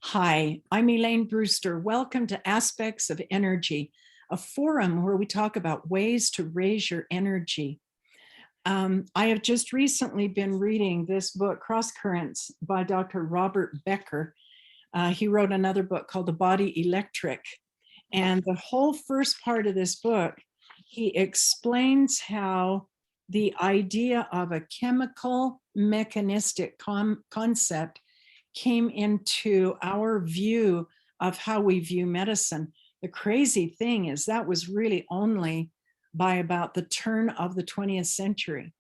Hi, I'm Elaine Brewster. Welcome to Aspects of Energy, a forum where we talk about ways to raise your energy. I have just recently been reading this book, Cross Currents, by Dr. Robert Becker. He wrote another book called The Body Electric. And the whole first part of this book, he explains how the idea of a chemical mechanistic concept came into our view of how we view medicine. The crazy thing is that was really only by about the turn of the 20th century.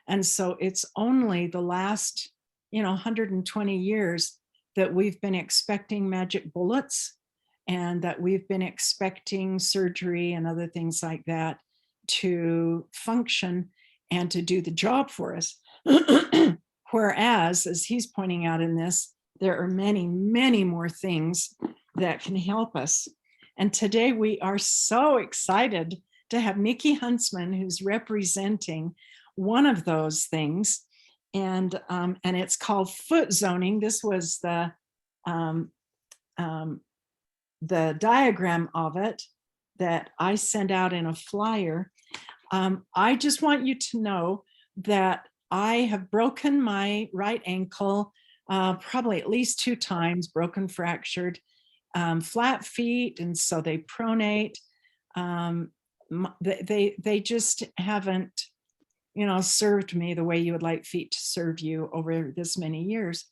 And so it's only the last, 120 years that we've been expecting magic bullets and that we've been expecting surgery and other things like that to function and to do the job for us. Whereas, as he's pointing out in this, there are many, many more things that can help us. And today we are so excited to have Nikki Huntsman, who's representing one of those things. And it's called foot zoning. This was the diagram of it that I sent out in a flyer. I just want you to know that I have broken my right ankle probably at least 2 times, broken, fractured, flat feet, and so they pronate. They just haven't, served me the way you would like feet to serve you over this many years,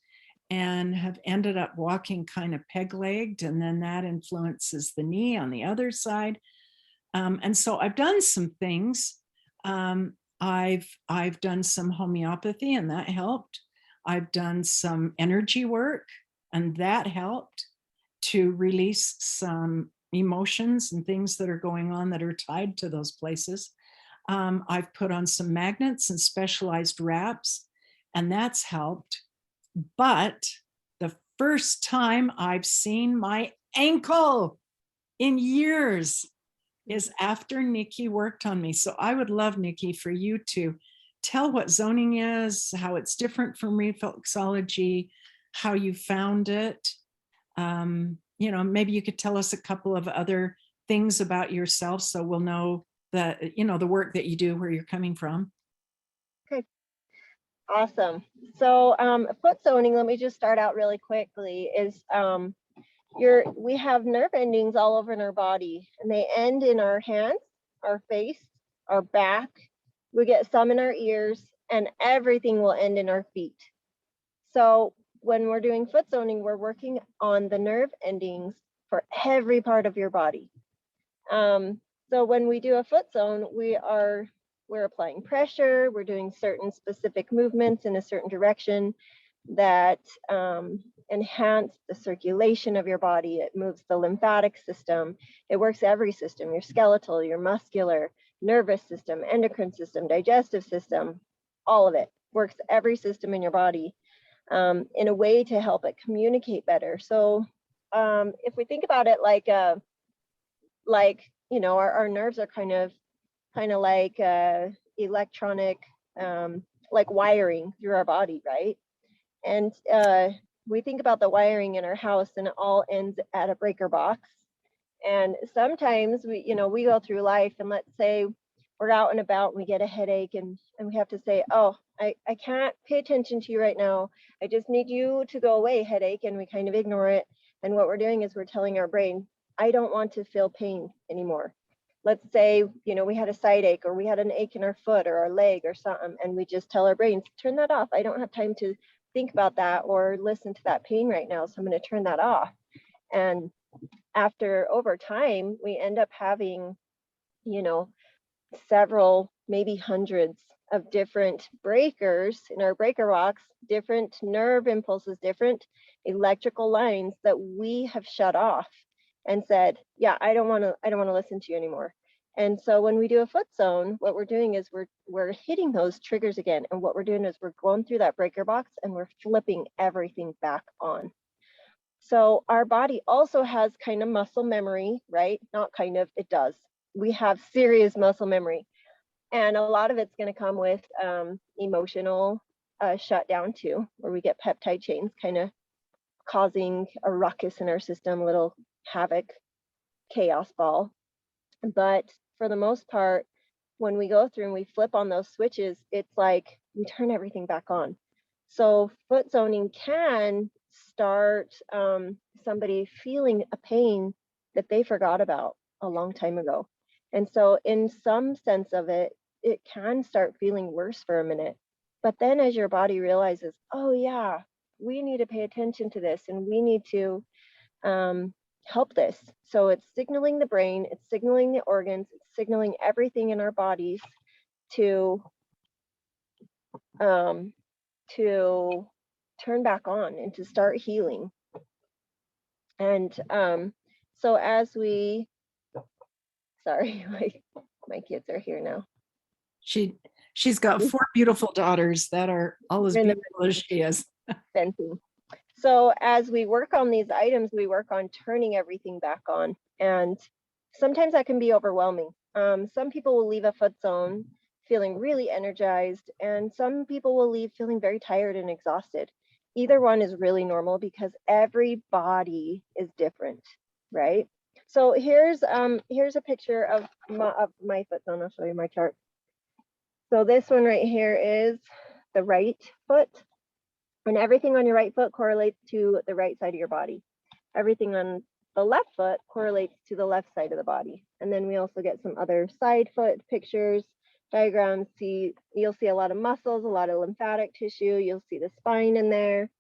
and have ended up walking kind of peg-legged, and then that influences the knee on the other side. And so I've done some things. I've done some homeopathy, and that helped. I've done some energy work, and that helped to release some emotions and things that are going on that are tied to those places. I've put on some magnets and specialized wraps, and that's helped. But the first time I've seen my ankle in years is after Nikki worked on me. So I would love, Nikki, for you to tell what zoning is, how it's different from reflexology, how you found it. Maybe you could tell us a couple of other things about yourself so we'll know that, the work that you do, where you're coming from. Okay, awesome. So foot zoning, let me just start out really quickly, is we have nerve endings all over in our body, and they end in our hands, our face, our back. We get some in our ears, and everything will end in our feet. So when we're doing foot zoning, we're working on the nerve endings for every part of your body. So when we do a foot zone, we're applying pressure, we're doing certain specific movements in a certain direction that enhance the circulation of your body. It moves the lymphatic system. It works every system, your skeletal, your muscular, nervous system, endocrine system, digestive system, all of it works every system in your body in a way to help it communicate better. So if we think about it like our nerves are kind of like electronic, like wiring through our body, right? And we think about the wiring in our house, and it all ends at a breaker box. And sometimes we go through life, and let's say we're out and about and we get a headache, and we have to say, oh, I can't pay attention to you right now. I just need you to go away, headache. And we kind of ignore it. And what we're doing is we're telling our brain, I don't want to feel pain anymore. Let's say, we had a side ache, or we had an ache in our foot or our leg or something, and we just tell our brains, turn that off. I don't have time to think about that or listen to that pain right now, so I'm going to turn that off. And over time, we end up having, several, maybe hundreds of different breakers in our breaker box, different nerve impulses, different electrical lines that we have shut off and said, yeah, I don't want to listen to you anymore. And so when we do a foot zone, what we're doing is we're hitting those triggers again. And what we're doing is we're going through that breaker box and we're flipping everything back on. So our body also has kind of muscle memory, right? Not kind of, it does. We have serious muscle memory. And a lot of it's going to come with emotional shutdown too, where we get peptide chains kind of causing a ruckus in our system, a little havoc, chaos ball. But for the most part, when we go through and we flip on those switches, it's like we turn everything back on. So foot zoning can start somebody feeling a pain that they forgot about a long time ago. And so in some sense of it, it can start feeling worse for a minute. But then as your body realizes, oh yeah, we need to pay attention to this and we need to help this. So it's signaling the brain, it's signaling the organs, it's signaling everything in our bodies to to turn back on and to start healing. And so as we, sorry, my kids are here now. She's got 4 beautiful daughters that are all as beautiful as she is. Fencing. So as we work on these items, we work on turning everything back on. And sometimes that can be overwhelming. Some people will leave a foot zone feeling really energized, and some people will leave feeling very tired and exhausted. Either one is really normal because every body is different, right? So here's a picture of my foot zone. I'll show you my chart. So this one right here is the right foot. And everything on your right foot correlates to the right side of your body. Everything on the left foot correlates to the left side of the body. And then we also get some other side foot pictures, diagrams. You'll see a lot of muscles, a lot of lymphatic tissue. You'll see the spine in there,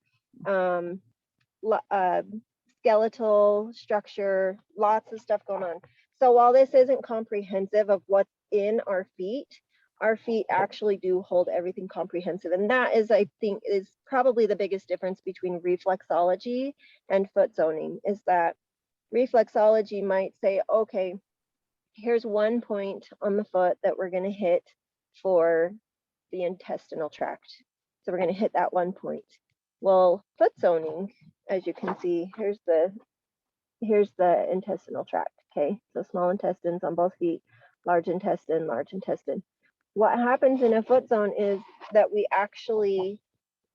skeletal structure, lots of stuff going on. So while this isn't comprehensive of what's in our feet actually do hold everything comprehensive. And that is, I think, is probably the biggest difference between reflexology and foot zoning, is that reflexology might say, okay, here's one point on the foot that we're going to hit for the intestinal tract. So we're going to hit that one point. Well, foot zoning, as you can see, here's the intestinal tract. Okay, so small intestines on both feet, large intestine, large intestine. What happens in a foot zone is that we actually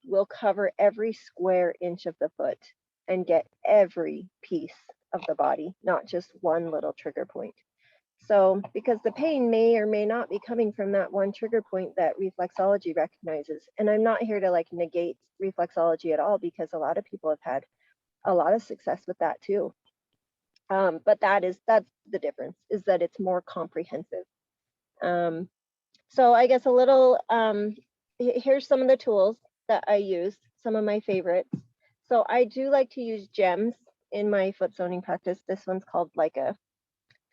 will cover every square inch of the foot and get every piece of the body, not just one little trigger point. So because the pain may or may not be coming from that one trigger point that reflexology recognizes. And I'm not here to like negate reflexology at all, because a lot of people have had a lot of success with that too. But that's the difference, is that it's more comprehensive. So I guess a little, here's some of the tools that I use, some of my favorites. So I do like to use gems in my foot zoning practice. This one's called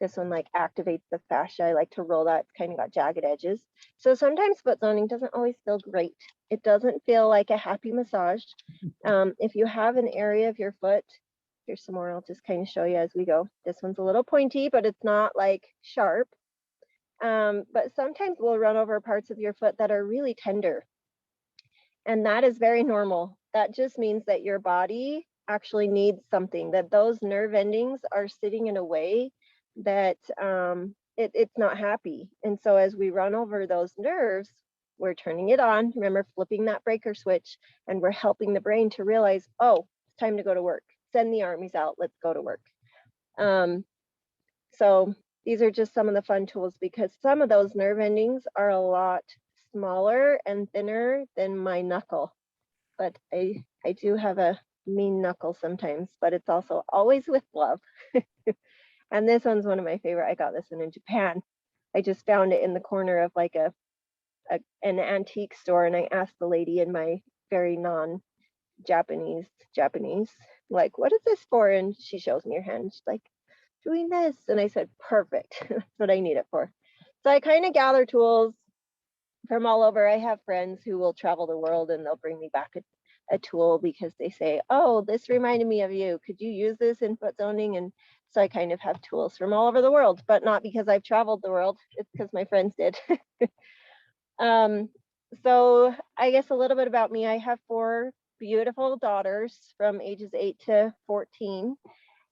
this one activates the fascia. I like to roll that. It's kind of got jagged edges. So sometimes foot zoning doesn't always feel great. It doesn't feel like a happy massage. If you have an area of your foot, here's some more, I'll just kind of show you as we go. This one's a little pointy, but it's not like sharp. But sometimes we'll run over parts of your foot that are really tender. And that is very normal. That just means that your body actually needs something, that those nerve endings are sitting in a way that it's not happy. And so as we run over those nerves, we're turning it on. Remember, flipping that breaker switch, and we're helping the brain to realize, oh, it's time to go to work. Send the armies out. Let's go to work. So these are just some of the fun tools, because some of those nerve endings are a lot smaller and thinner than my knuckle. But I do have a mean knuckle sometimes, but it's also always with love. And this one's one of my favorite. I got this one in Japan. I just found it in the corner of like an antique store, and I asked the lady in my very non-Japanese, like, what is this for? And she shows me her hand. She's like, doing this. And I said, perfect. That's what I need it for. So I kind of gather tools from all over. I have friends who will travel the world and they'll bring me back a tool because they say, oh, this reminded me of you. Could you use this in foot zoning? And so I kind of have tools from all over the world, but not because I've traveled the world. It's because my friends did. So I guess a little bit about me. I have 4 beautiful daughters from ages 8 to 14.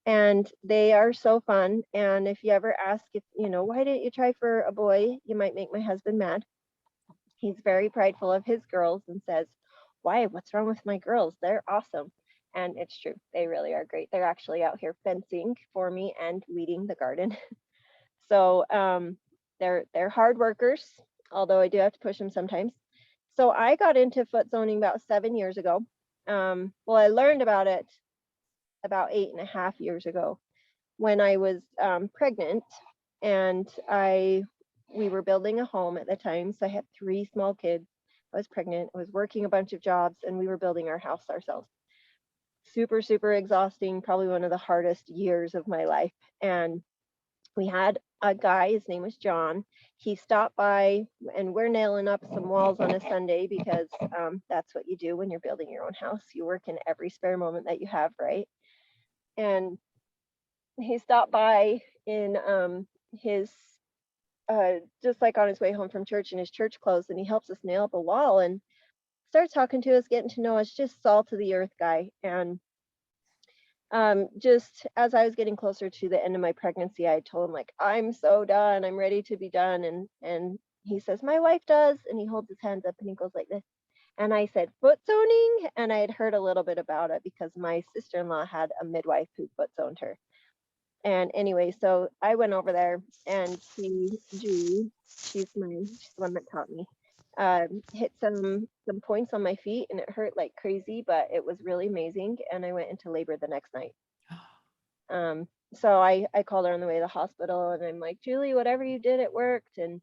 And they are so fun. And if you ever ask, if why didn't you try for a boy, you might make my husband mad. He's very prideful of his girls and says, why? What's wrong with my girls? They're awesome. And it's true. They really are great. They're actually out here fencing for me and weeding the garden. So they're hard workers, although I do have to push them sometimes. So I got into foot zoning about 7 years ago. Well, I learned about it about 8.5 years ago when I was pregnant, and we were building a home at the time. So I had 3 small kids. I was pregnant. I was working a bunch of jobs, and we were building our house ourselves. Super, super exhausting. Probably one of the hardest years of my life. And we had a guy, his name was John. He stopped by, and we're nailing up some walls on a Sunday because that's what you do when you're building your own house. You work in every spare moment that you have, right? And he stopped by in his just like on his way home from church, and his church clothes, and he helps us nail up a wall and starts talking to us, getting to know us. Just salt of the earth guy. And just as I was getting closer to the end of my pregnancy, I told him, like, I'm so done, I'm ready to be done. And he says, my wife does, and he holds his hands up and he goes like this. And I said, foot zoning. And I had heard a little bit about it because my sister-in-law had a midwife who foot zoned her. And anyway, so I went over there, and Julie, she's the one that taught me, hit some points on my feet, and it hurt like crazy, but it was really amazing. And I went into labor the next night. So I called her on the way to the hospital, and I'm like, Julie, whatever you did, it worked. And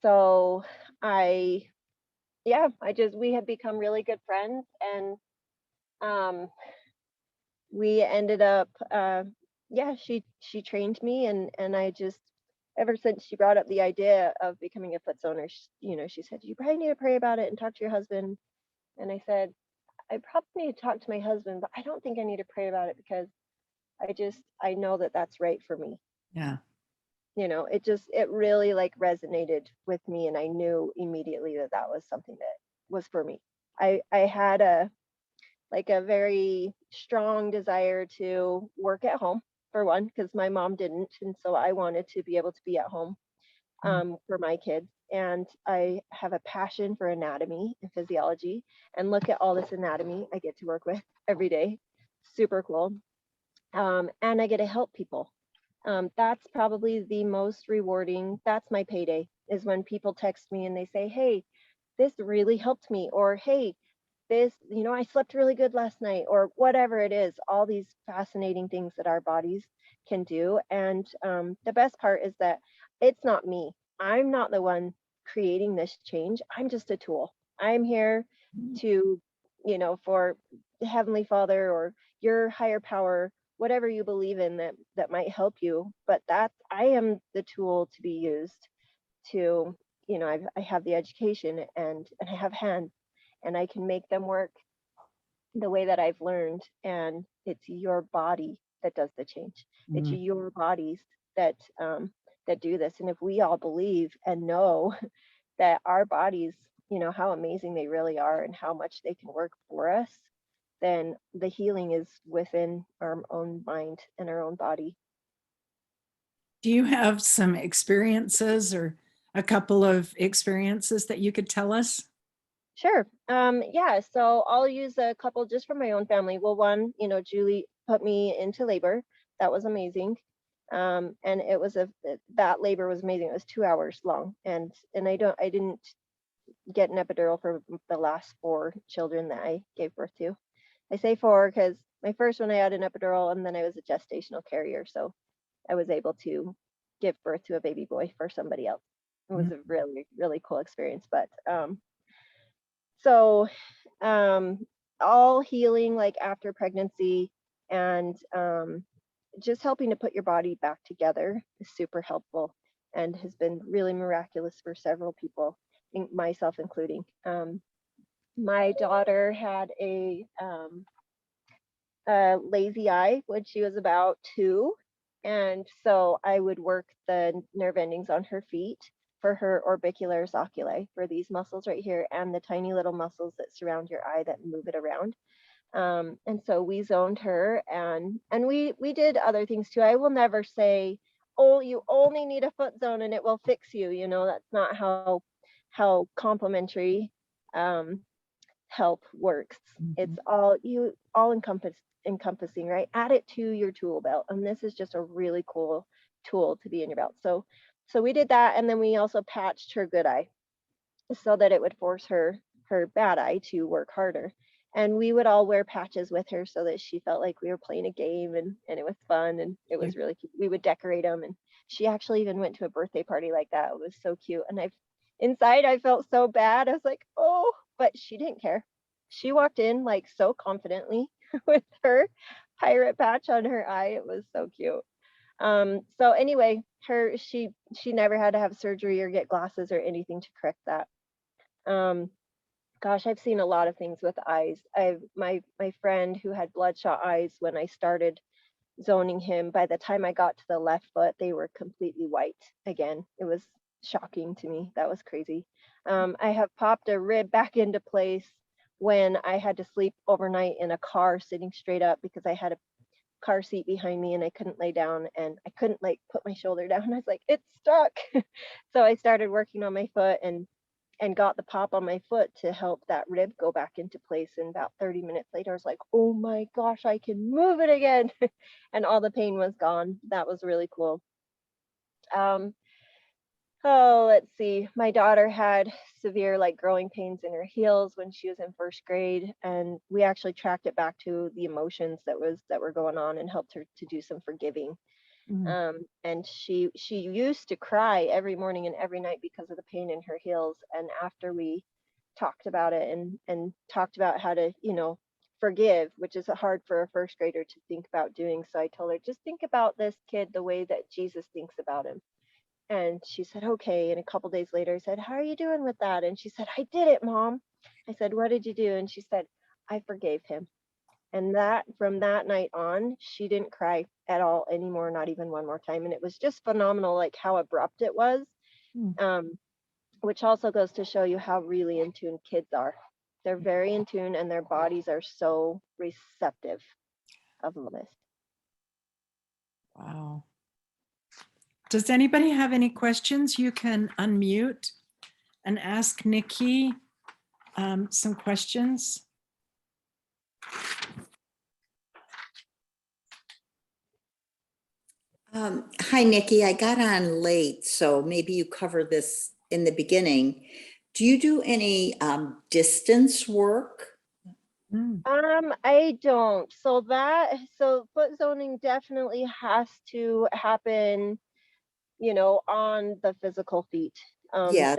so we had become really good friends, and we ended up, she trained me, and I just, ever since she brought up the idea of becoming a foot zoner, she said, you probably need to pray about it and talk to your husband. And I said, I probably need to talk to my husband, but I don't think I need to pray about it because I know that that's right for me. Yeah. It really like resonated with me, and I knew immediately that that was something that was for me. I had a very strong desire to work at home, for one, because my mom didn't, and so I wanted to be able to be at home for my kids. And I have a passion for anatomy and physiology, and look at all this anatomy I get to work with every day. Super cool. And I get to help people. That's probably the most rewarding. That's my payday, is when people text me and they say, hey, this really helped me, or hey, I slept really good last night, or whatever it is, all these fascinating things that our bodies can do. And the best part is that it's not me. I'm not the one creating this change. I'm just a tool. I'm here to, for the Heavenly Father or your higher power, whatever you believe in that might help you. But I am the tool to be used to, I have the education, and I have hands, and I can make them work the way that I've learned. And it's your body that does the change. It's your bodies that do this. And if we all believe and know that our bodies, how amazing they really are and how much they can work for us, then the healing is within our own mind and our own body. Do you have some experiences or a couple of experiences that you could tell us? Sure. Yeah, so I'll use a couple just from my own family. Well, one, Julie put me into labor. That was amazing. And that labor was amazing. It was 2 hours long. And I didn't get an epidural for the last 4 children that I gave birth to. I say 4 because my first one I had an epidural, and then I was a gestational carrier. So I was able to give birth to a baby boy for somebody else. It was a really, really cool experience. But so all healing like after pregnancy, and just helping to put your body back together is super helpful and has been really miraculous for several people, myself including. My daughter had a lazy eye when she was about 2, and so I would work the nerve endings on her feet for her orbicularis oculi, for these muscles right here, and the tiny little muscles that surround your eye that move it around. And so we zoned her, and we did other things too. I will never say, oh, you only need a foot zone and it will fix you. That's not how complementary help works. It's all encompassing, right? Add it to your tool belt, and this is just a really cool tool to be in your belt. So we did that, and then we also patched her good eye so that it would force her bad eye to work harder. And we would all wear patches with her so that she felt like we were playing a game, and it was fun, and it was really cute. We would decorate them, and she actually even went to a birthday party like that. It was so cute. And inside I felt so bad. I was like, oh, but she didn't care. She walked in like so confidently with her pirate patch on her eye. It was so cute. So anyway, she never had to have surgery or get glasses or anything to correct that. Um, Gosh, I've seen a lot of things with eyes. My friend who had bloodshot eyes when I started zoning him, by the time I got to the left foot, they were completely white again. It was shocking to me. That was crazy. I have popped a rib back into place when I had to sleep overnight in a car sitting straight up because I had a car seat behind me and I couldn't lay down and I couldn't like put my shoulder down. I was like, it's stuck. So I started working on my foot and got the pop on my foot to help that rib go back into place. And about 30 minutes later, I was like, oh my gosh, I can move it again. And all the pain was gone. That was really cool. Oh, let's see. My daughter had severe like growing pains in her heels when she was in first grade, and we actually tracked it back to the emotions that were going on and helped her to do some forgiving. And she used to cry every morning and every night because of the pain in her heels. And after we talked about it and talked about how to, forgive, which is hard for a first grader to think about doing. So I told her, just think about this kid the way that Jesus thinks about him. And she said, okay. And a couple days later, I said, how are you doing with that? And she said, I did it, Mom. I said, what did you do? And she said, I forgave him. And that from that night on, she didn't cry at all anymore, not even one more time. And it was just phenomenal, like how abrupt it was, which also goes to show you how really in tune kids are. They're very in tune and their bodies are so receptive of this. Wow. Does anybody have any questions? You can unmute and ask Nikki some questions. Hi, Nikki. I got on late, so maybe you covered this in the beginning. Do you do any distance work? I don't. So foot zoning definitely has to happen, on the physical feet. Yeah.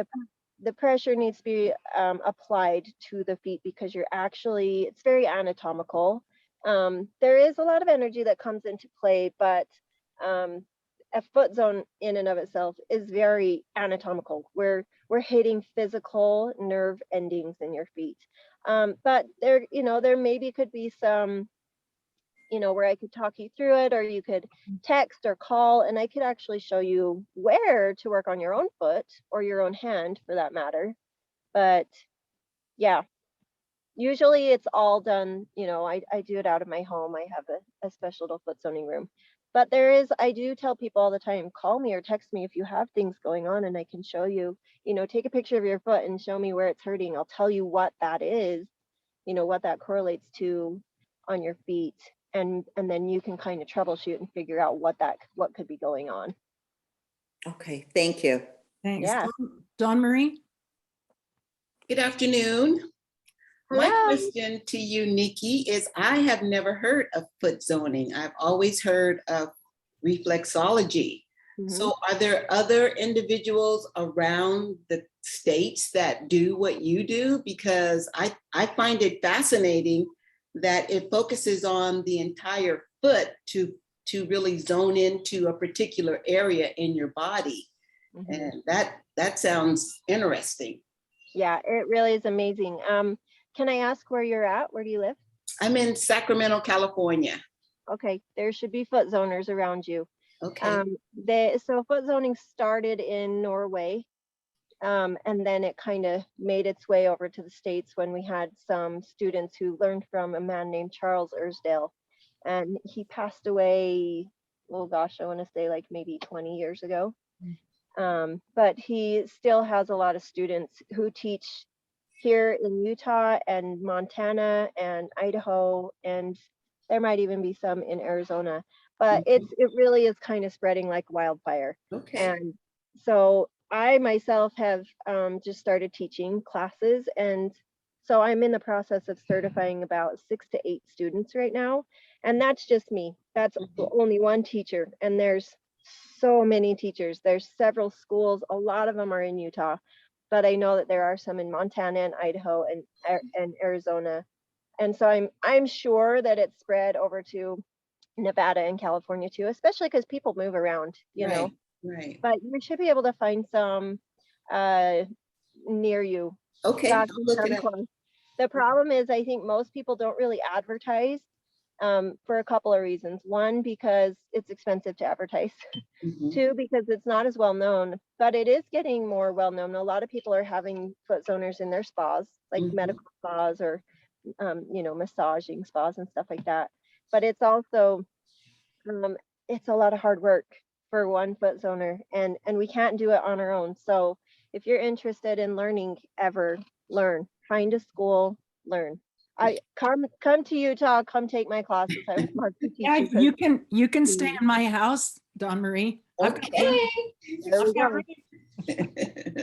The pressure needs to be applied to the feet because it's very anatomical. There is a lot of energy that comes into play, but a foot zone in and of itself is very anatomical. We're hitting physical nerve endings in your feet. But there maybe could be some, where I could talk you through it, or you could text or call, and I could actually show you where to work on your own foot or your own hand for that matter. But yeah, usually it's all done, I do it out of my home. I have a special little foot zoning room. But I do tell people all the time, call me or text me if you have things going on and I can show you, take a picture of your foot and show me where it's hurting. I'll tell you what that is, what that correlates to on your feet. And then you can kind of troubleshoot and figure out what could be going on. Okay, thank you. Thanks. Yeah. Dawn Marie? Good afternoon. Hello. My question to you, Nikki, is I have never heard of foot zoning. I've always heard of reflexology. So are there other individuals around the states that do what you do? Because I find it fascinating that it focuses on the entire foot to really zone into a particular area in your body. And that sounds interesting. Yeah, it really is amazing. Can I ask where you're at? Where do you live? I'm in Sacramento, California. Okay, there should be foot zoners around you. Okay. So foot zoning started in Norway, and then it kind of made its way over to the States when we had some students who learned from a man named Charles Ersdal, and he passed away, oh gosh, I want to say like maybe 20 years ago. But he still has a lot of students who teach here in Utah and Montana and Idaho, and there might even be some in Arizona. But it really is kind of spreading like wildfire. Okay. And so I myself have just started teaching classes, and so I'm in the process of certifying about 6 to 8 students right now. And that's just me. That's only one teacher. And there's so many teachers. There's several schools. A lot of them are in Utah, but I know that there are some in Montana and Idaho and Arizona. And so I'm sure that it's spread over to Nevada and California too, especially because people move around, you know. Right. But you should be able to find some near you. Okay, Gosh, I'll look it up. the problem is, I think most people don't really advertise for a couple of reasons. One, because it's expensive to advertise. Mhm. Two, because it's not as well known, but it is getting more well known. A lot of people are having foot zoners in their spas, like Mhm. medical spas or you know, massaging spas and stuff like that. But it's also it's a lot of hard work for one foot zoner, and we can't do it on our own. So if you're interested in learning, learn, find a school, learn. I come to Utah, come take my classes. I would love to teach Yeah, you. 'Cause you can stay in my house, Dawn Marie. I've got room. there we I've got go. room.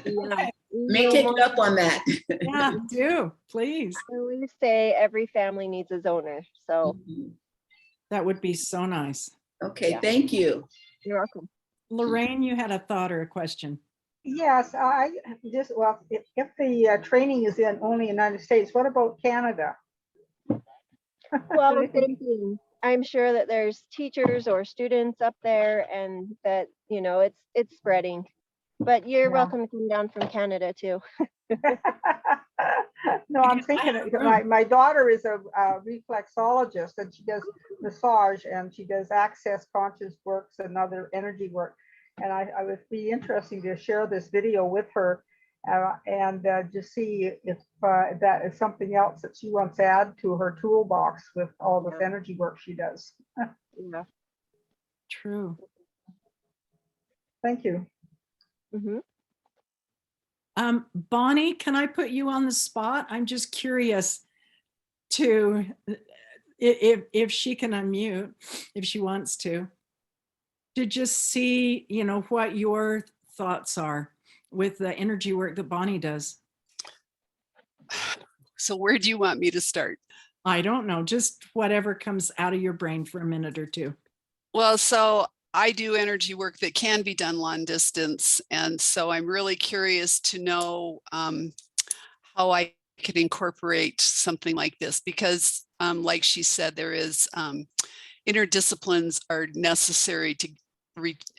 Yeah. May take it up on that. Yeah, do, please. I always say every family needs a zoner. So Mhm. That would be so nice. Okay, Yeah. thank you. you're welcome. Lorraine, you had a thought or a question. Yes, I just, well, if the training is in only United States, what about Canada? Well, same thing. I'm sure that there's teachers or students up there, and that, you know, it's spreading. But you're Yeah. welcome to come down from Canada too. No, I'm thinking, my daughter is a reflexologist, and she does massage, and she does access conscious works and other energy work. And I would be interesting to share this video with her and just see if that is something else that she wants to add to her toolbox with all this Yeah. energy work she does. Yeah. True. Thank you. hmm Bonnie, can I put you on the spot? I'm just curious to if she can unmute, if she wants to just see, you know, what your thoughts are with the energy work that Bonnie does. So where do you want me to start? I don't know, just whatever comes out of your brain for a minute or two. Well, so I do energy work that can be done long distance. And so I'm really curious to know how I could incorporate something like this, because like she said, there is interdisciplines are necessary to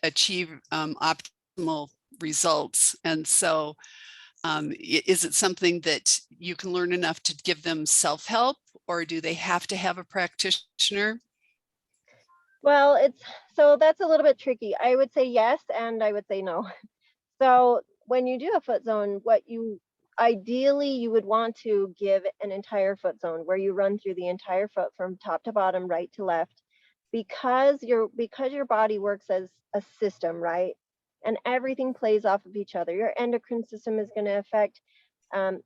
achieve optimal results. And so is it something that you can learn enough to give them self-help, or do they have to have a practitioner? Well, so that's a little bit tricky. I would say yes, and I would say no. So when you do a foot zone, ideally you would want to give an entire foot zone where you run through the entire foot from top to bottom, right to left, because your body works as a system, right? And everything plays off of each other. Your endocrine system is going to affect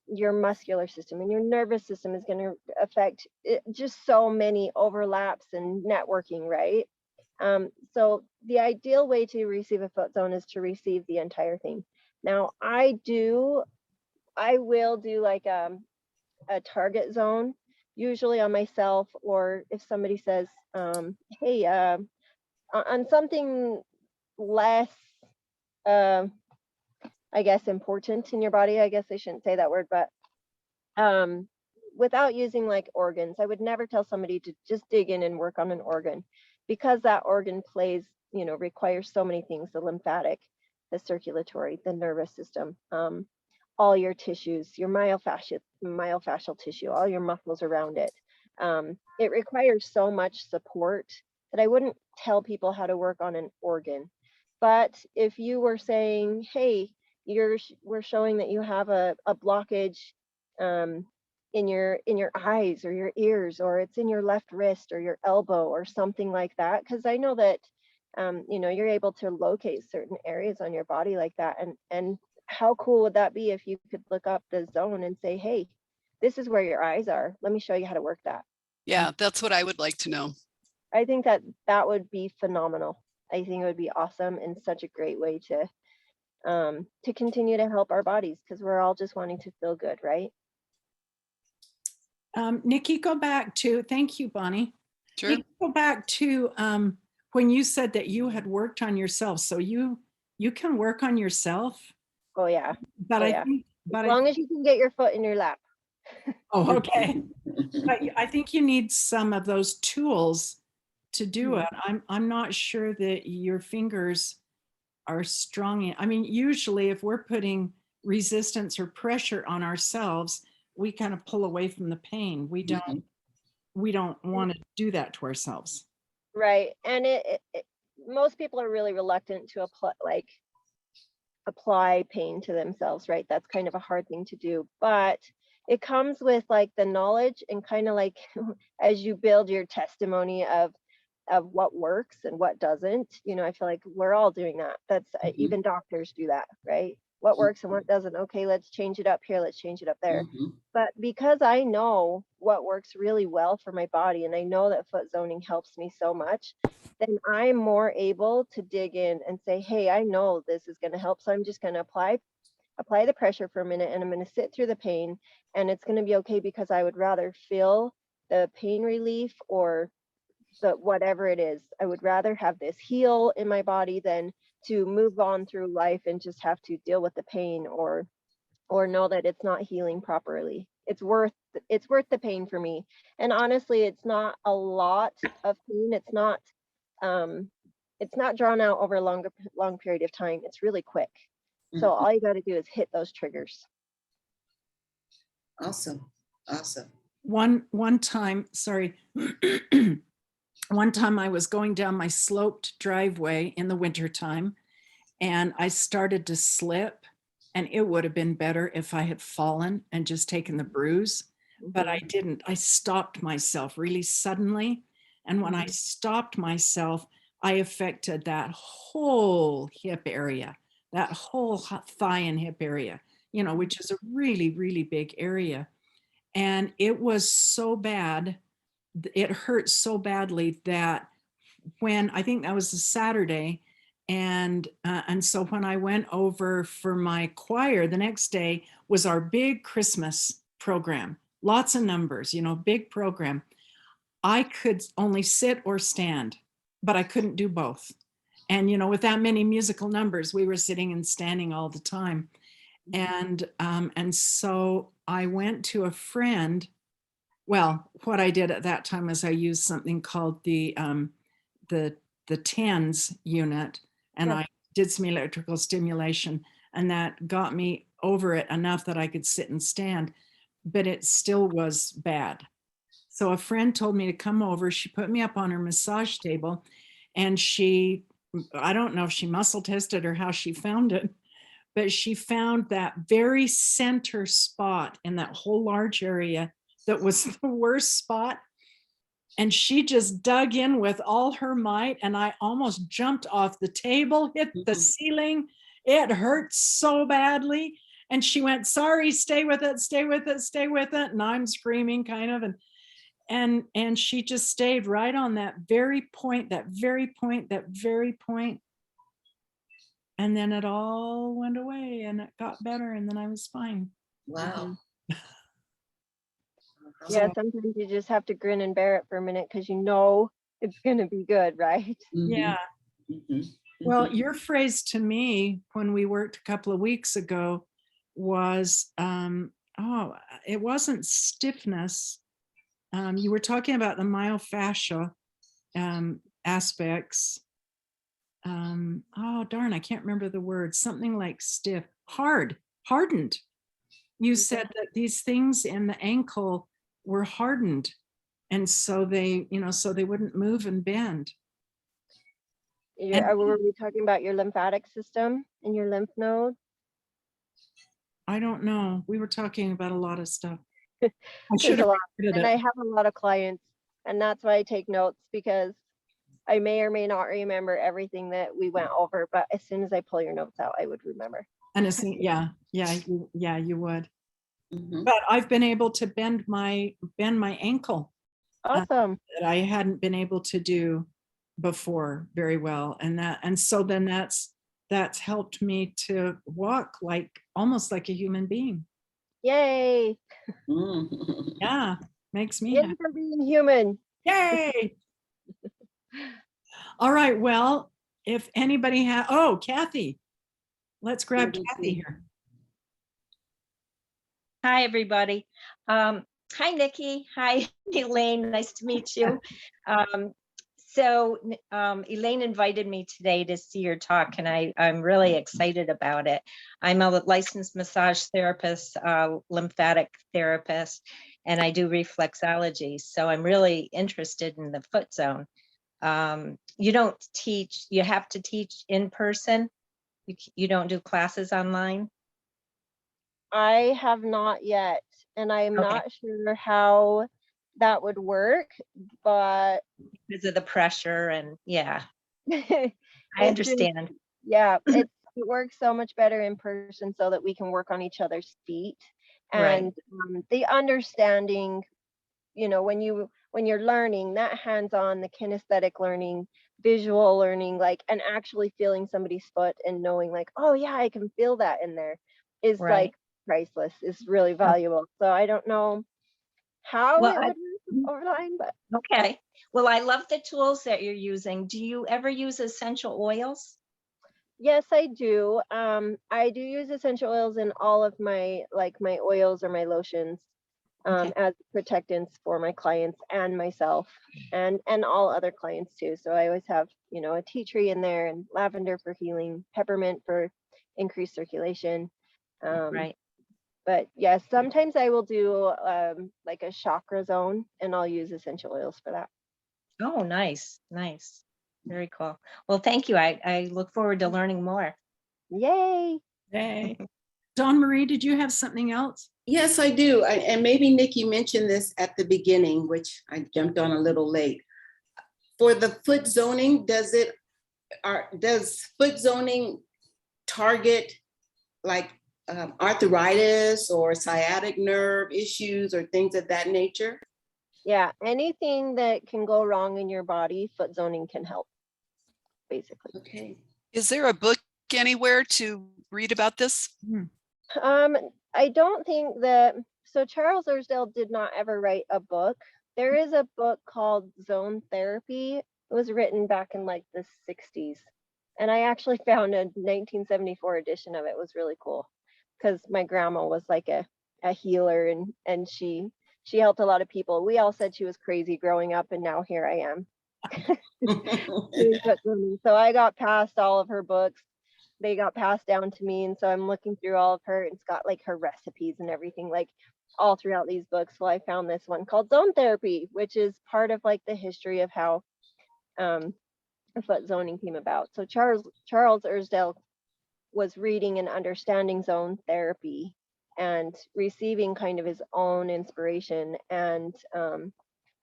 your muscular system, and your nervous system is going to affect it, just so many overlaps and networking, right? So the ideal way to receive a foot zone is to receive the entire thing. Now I will do like a target zone, usually on myself, or if somebody says, hey, on something less, I guess, important in your body. I guess I shouldn't say that word, but without using like organs, I would never tell somebody to just dig in and work on an organ, because that organ requires so many things: the lymphatic, the circulatory, the nervous system, all your tissues, your myofascial tissue, all your muscles around it. It requires so much support that I wouldn't tell people how to work on an organ. But if you were saying, hey, we're showing that you have a blockage in your eyes or your ears, or it's in your left wrist or your elbow or something like that, because I know that you're able to locate certain areas on your body like that, and how cool would that be if you could look up the zone and say, hey, this is where your eyes are. Let me show you how to work that. Yeah, that's what I would like to know. I think that that would be phenomenal. I think it would be awesome and such a great way to continue to help our bodies, because we're all just wanting to feel good, right? Nikki, go back to, thank you, Bonnie. Sure. Nikki, go back to when you said that you had worked on yourself. So you can work on yourself, Oh yeah. but Oh, I yeah. think, but As long as you can get your foot in your lap. oh, okay. But I think you need some of those tools to do it. I'm not sure that your fingers are strong. I mean, usually if we're putting resistance or pressure on ourselves, we kind of pull away from the pain. We don't want to do that to ourselves. Right. And most people are really reluctant to apply pain to themselves, right? That's kind of a hard thing to do, but it comes with like the knowledge and kind of like as you build your testimony of what works and what doesn't, you know, I feel like we're all doing that. That's even doctors do that, right? What works and what doesn't. Okay, let's change it up here. Let's change it up there. But because I know what works really well for my body, and I know that foot zoning helps me so much, then I'm more able to dig in and say, hey, I know this is going to help. So I'm just going to apply the pressure for a minute, and I'm going to sit through the pain, and it's going to be okay, because I would rather feel the pain relief or the whatever it is. I would rather have this heal in my body than to move on through life and just have to deal with the pain or know that it's not healing properly. It's worth the pain for me. And honestly, it's not a lot of pain. It's not drawn out over a long period of time. It's really quick. So all you got to do is hit those triggers. Awesome. Awesome. One time, sorry. One time I was going down my sloped driveway in the wintertime, and I started to slip, and it would have been better if I had fallen and just taken the bruise, but I didn't. I stopped myself really suddenly. And when I stopped myself, I affected that whole hip area, that whole thigh and hip area, you know, which is a really, really big area. And it was so bad. It hurt so badly that when I think that was a Saturday, and so when I went over for my choir, the next day was our big Christmas program, lots of numbers, you know, big program. I could only sit or stand, but I couldn't do both. And you know, with that many musical numbers, we were sitting and standing all the time. And so I went to a friend. Well, what I did at that time is I used something called the TENS unit, and I did some electrical stimulation, and that got me over it enough that I could sit and stand, but it still was bad. So a friend told me to come over. She put me up on her massage table, and I don't know if she muscle tested or how she found it, but she found that very center spot in that whole large area that was the worst spot. And she just dug in with all her might, and I almost jumped off the table, hit the ceiling. It hurt so badly. And she went, sorry, stay with it, stay with it, stay with it. And I'm screaming kind of, and she just stayed right on that very point, that very point, that very point. And then it all went away and it got better, and then I was fine. Wow. Yeah, sometimes you just have to grin and bear it for a minute, because you know it's going to be good, right? Yeah. Well, your phrase to me when we worked a couple of weeks ago was, it wasn't stiffness. You were talking about the myofascia aspects. Oh, darn, I can't remember the word. Something like stiff, hardened. You said that these things in the ankle were hardened. And so they, you know, so they wouldn't move and bend. Were we talking about your lymphatic system and your lymph node? I don't know. We were talking about a lot of stuff. I There's a lot. And I have a lot of clients, and that's why I take notes, because I may or may not remember everything that we went over, but as soon as I pull your notes out, I would remember. Yeah, you would. Mhm. But I've been able to bend my ankle Awesome. that I hadn't been able to do before very well. And so then that's helped me to walk like almost like a human being. Yay. Mhm. Yeah, makes me Yay happy. for being human. Yay. All right. Well, if anybody oh, Kathy, let's grab Kathy here. Hi, everybody. Hi, Nikki. Hi, Elaine. Nice to meet you. Elaine invited me today to see your talk, and I'm really excited about it. I'm a licensed massage therapist, lymphatic therapist, and I do reflexology. So I'm really interested in the foot zone. You don't teach, you have to teach in person. You don't do classes online. I have not yet, and I am Okay. not sure how that would work, but Because of the pressure and yeah, I it's just, understand. yeah, it works so much better in person so that we can work on each other's feet. Right. And the understanding, when you're learning that hands-on, the kinesthetic learning, visual learning, like, and actually feeling somebody's foot and knowing like, oh yeah, I can feel that in there, is Right. like priceless, is really valuable. So I don't know how Well, it would work online, but okay. Well, I love the tools that you're using. Do you ever use essential oils? yes, I do. I do use essential oils in all of my oils or my lotions, Okay. as protectants for my clients and myself, and all other clients too. So I always have, a tea tree in there, and lavender for healing, peppermint for increased circulation. Right. But yes, sometimes I will do like a chakra zone, and I'll use essential oils for that. Oh, nice. Nice. Very cool. Well, thank you. I look forward to learning more. Yay! Yay. Dawn Marie, did you have something else? Yes, I do. And maybe Nikki mentioned this at the beginning, which I jumped on a little late. For the foot zoning, does foot zoning target like arthritis or sciatic nerve issues or things of that nature? Yeah, anything that can go wrong in your body, foot zoning can help, basically. Okay. Is there a book anywhere to read about this? I don't think that, so Charles Ersdal did not ever write a book. There is a book called Zone Therapy. It was written back in like the 60s. And I actually found a 1974 edition of it. It was really cool because my grandma was like a healer, and she helped a lot of people. We all said she was crazy growing up, and now here I am. So I got past all of her books. They got passed down to me, and so I'm looking through all of her, and it's got like her recipes and everything like all throughout these books. Well, I found this one called Zone Therapy, which is part of like the history of how foot zoning came about. So Charles Ersdale was reading and understanding zone therapy and receiving kind of his own inspiration, and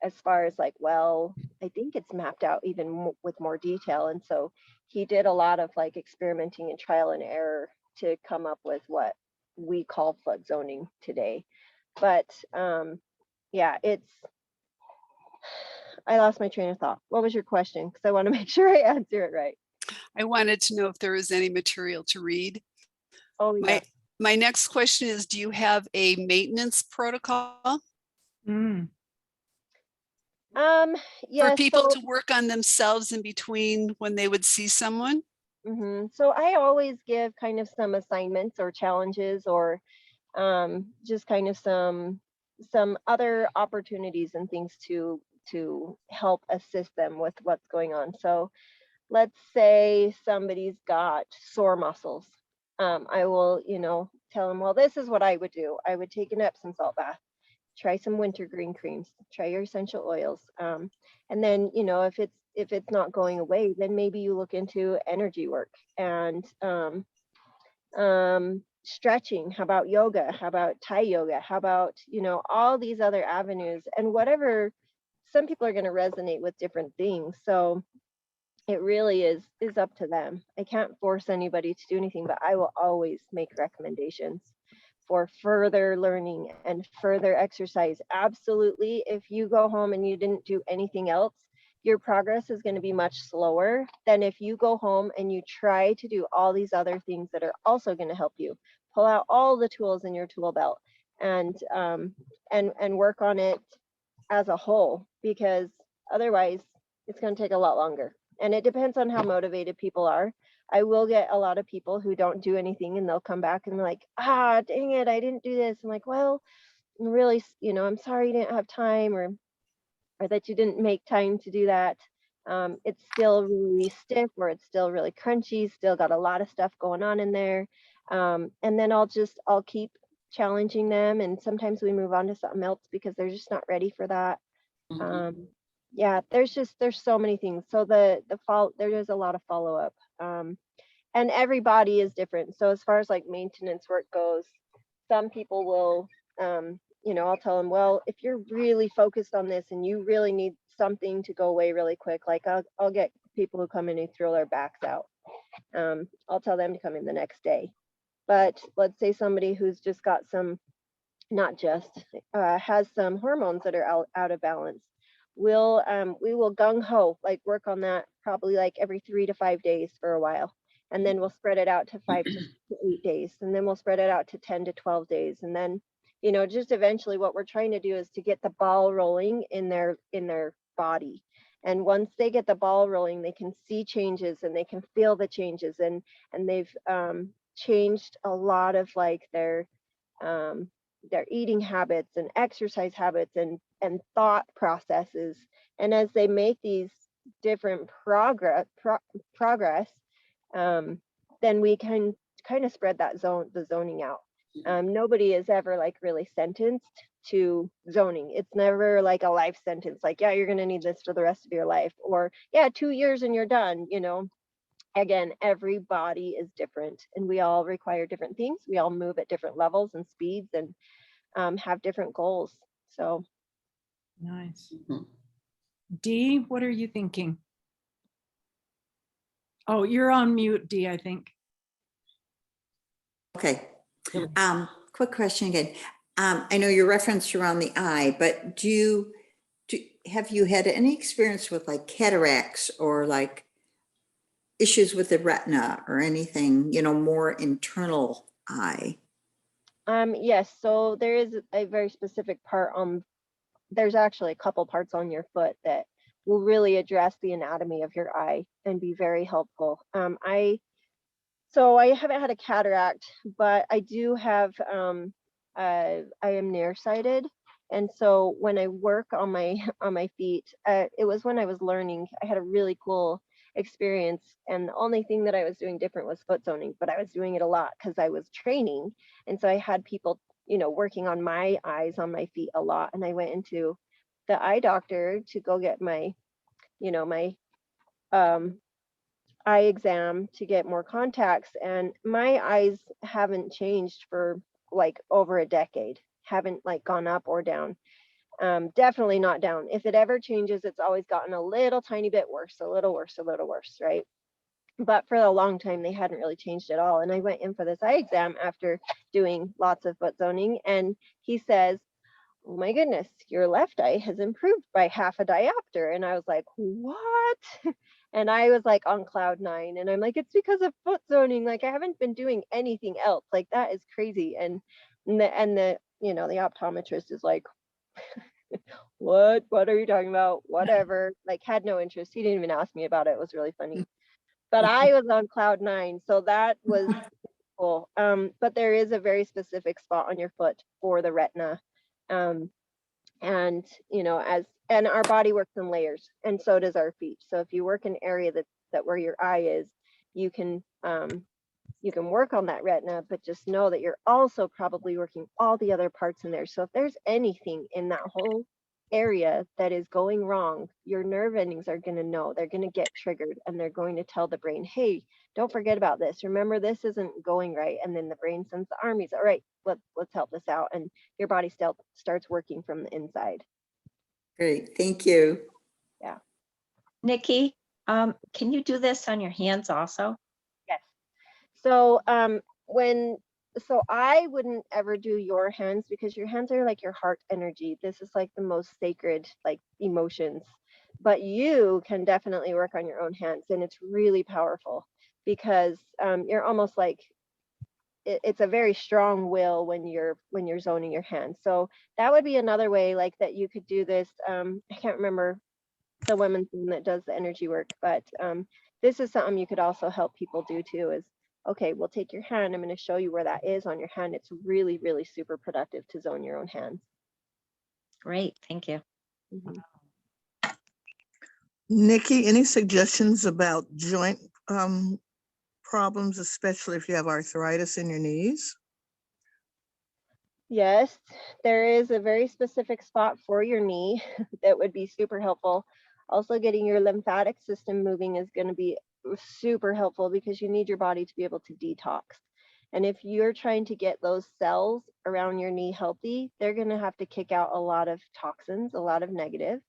as far as like, well, I think it's mapped out even with more detail. And so he did a lot of like experimenting and trial and error to come up with what we call foot zoning today. But yeah, I lost my train of thought. What was your question? Because I want to make sure I answer it right. I wanted to know if there was any material to read. Oh yeah. My next question is, do you have a maintenance protocol Yeah, for people so to work on themselves in between when they would see someone? so I always give kind of some assignments or challenges, or just kind of some other opportunities and things to help assist them with what's going on. So let's say somebody's got sore muscles. I will, tell them, well, this is what I would do. I would take an Epsom salt bath, try some wintergreen creams, try your essential oils. And then, if it's not going away, then maybe you look into energy work and stretching. How about yoga? How about Thai yoga? How about, all these other avenues, and whatever, some people are going to resonate with different things. So it really is up to them. I can't force anybody to do anything, but I will always make recommendations for further learning and further exercise. Absolutely. If you go home and you didn't do anything else, your progress is going to be much slower than if you go home and you try to do all these other things that are also going to help you. Pull out all the tools in your tool belt and work on it as a whole, because otherwise it's going to take a lot longer. And it depends on how motivated people are. I will get a lot of people who don't do anything and they'll come back and like, ah, dang it, I didn't do this. I'm like, well, I'm really, I'm sorry you didn't have time, or that you didn't make time to do that. It's still really stiff, or it's still really crunchy, still got a lot of stuff going on in there. And then I'll keep challenging them. And sometimes we move on to something else because they're just not ready for that. Mhm. Yeah, there's so many things. So there is a lot of follow-up. And every body is different. So as far as like maintenance work goes, some people will, I'll tell them, well, if you're really focused on this and you really need something to go away really quick, like I'll get people who come in and throw their backs out. I'll tell them to come in the next day. But let's say somebody who's just got some, not just, has some hormones that are out of balance. We will gung ho, like work on that probably like every 3 to 5 days for a while. And then we'll spread it out to 5 to 8 days. And then we'll spread it out to 10 to 12 days. And then, just eventually what we're trying to do is to get the ball rolling in their body. And once they get the ball rolling, they can see changes and they can feel the changes. And they've changed a lot of like their eating habits and exercise habits and thought processes. And as they make these different progress, then we can kind of spread the zoning out. Nobody is ever like really sentenced to zoning. It's never like a life sentence, like, yeah, you're going to need this for the rest of your life, or yeah, 2 years and you're done. Again, every body is different and we all require different things. We all move at different levels and speeds and have different goals. So Nice. Mhm. Dee, what are you thinking? Oh, you're on mute, Dee, I think. Okay. Quick question again. I know you referenced around the eye, but have you had any experience with like cataracts or like issues with the retina or anything, more internal eye? yes, so there is a very specific part there's actually a couple parts on your foot that will really address the anatomy of your eye and be very helpful. So I haven't had a cataract, but I do have, I am nearsighted. And so when I work on my feet, it was when I was learning, I had a really cool experience. And the only thing that I was doing different was foot zoning, but I was doing it a lot because I was training. And so I had people, working on my eyes, on my feet a lot. And I went into the eye doctor to go get my, my eye exam to get more contacts, and my eyes haven't changed for like over a decade, haven't like gone up or down. Definitely not down. If it ever changes, it's always gotten a little tiny bit worse, a little worse, a little worse, right? But for a long time they hadn't really changed at all. And I went in for this eye exam after doing lots of foot zoning, and he says, oh my goodness, your left eye has improved by half a diopter. And I was like, what? And I was like on cloud 9. And I'm like, it's because of foot zoning. Like I haven't been doing anything else. Like that is crazy. And the the optometrist is like, what are you talking about? Whatever. Like had no interest. He didn't even ask me about it. It was really funny. But I was on cloud 9. So that was cool. But there is a very specific spot on your foot for the retina. And and our body works in layers, and so does our feet. So if you work an area that where your eye is, you can work on that retina, but just know that you're also probably working all the other parts in there. So if there's anything in that whole area that is going wrong, your nerve endings are going to know. They're going to get triggered, and they're going to tell the brain, hey, don't forget about this. Remember, this isn't going right. And then the brain sends the armies, all right, let's help this out. And your body still starts working from the inside. Great, thank you. Yeah. Nikki, Can you do this on your hands also? Yes. So so I wouldn't ever do your hands because your hands are like your heart energy. This is like the most sacred like emotions. But you can definitely work on your own hands, and it's really powerful because you're almost like it's a very strong will when you're zoning your hands. So that would be another way like that you could do this. I can't remember the women's one that does the energy work, but this is something you could also help people do too is, okay, we'll take your hand. I'm going to show you where that is on your hand. It's really, really super productive to zone your own hands. Great, thank you. Mhm. Nikki, any suggestions about joint problems, especially if you have arthritis in your knees? Yes, there is a very specific spot for your knee that would be super helpful. Also, getting your lymphatic system moving is going to be super helpful because you need your body to be able to detox. And if you're trying to get those cells around your knee healthy, they're going to have to kick out a lot of toxins, a lot of negative,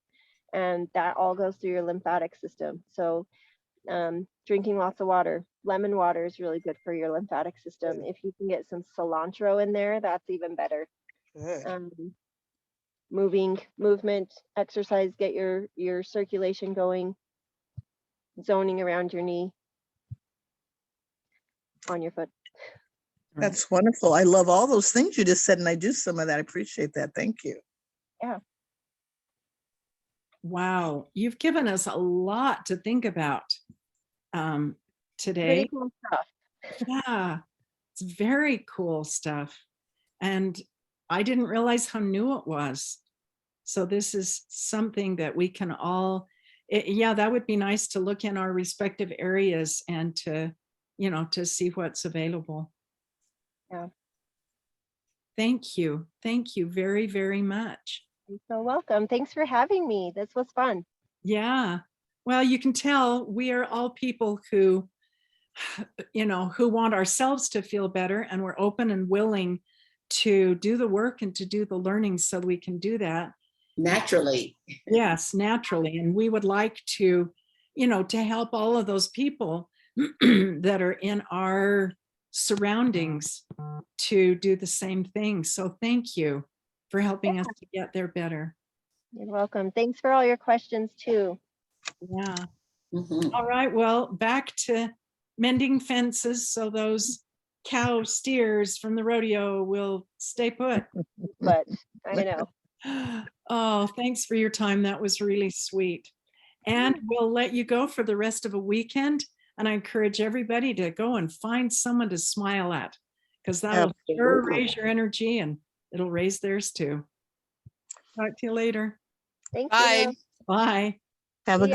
and that all goes through your lymphatic system. So drinking lots of water. Lemon water is really good for your lymphatic system. If you can get some cilantro in there, that's even better. Good. Movement, exercise, get your circulation going, zoning around your knee, on your foot. That's wonderful. I love all those things you just said, and I do some of that. I appreciate that. Thank you. Yeah. Wow, you've given us a lot to think about today. Pretty cool stuff. Yeah, it's very cool stuff. And I didn't realize how new it was. So this is something that we can all, yeah, that would be nice to look in our respective areas and to, to see what's available. Yeah. Thank you. Thank you very, very much. You're so welcome. Thanks for having me. This was fun. Yeah. Well, you can tell we are all people who, who want ourselves to feel better, and we're open and willing to do the work and to do the learning so we can do that. Naturally. Yes, naturally. And we would like to, to help all of those people that are in our surroundings to do the same thing. So thank you for helping us to get there better. You're welcome. Thanks for all your questions too. Yeah. Mhm. All right. Well, back to mending fences so those cow steers from the rodeo will stay put. But I know. Oh, thanks for your time. That was really sweet. And we'll let you go for the rest of a weekend. And I encourage everybody to go and find someone to smile at, because that'll sure Absolutely. raise your energy and it'll raise theirs too. Talk to you later. Thank Bye. you. Bye. Have a See ya.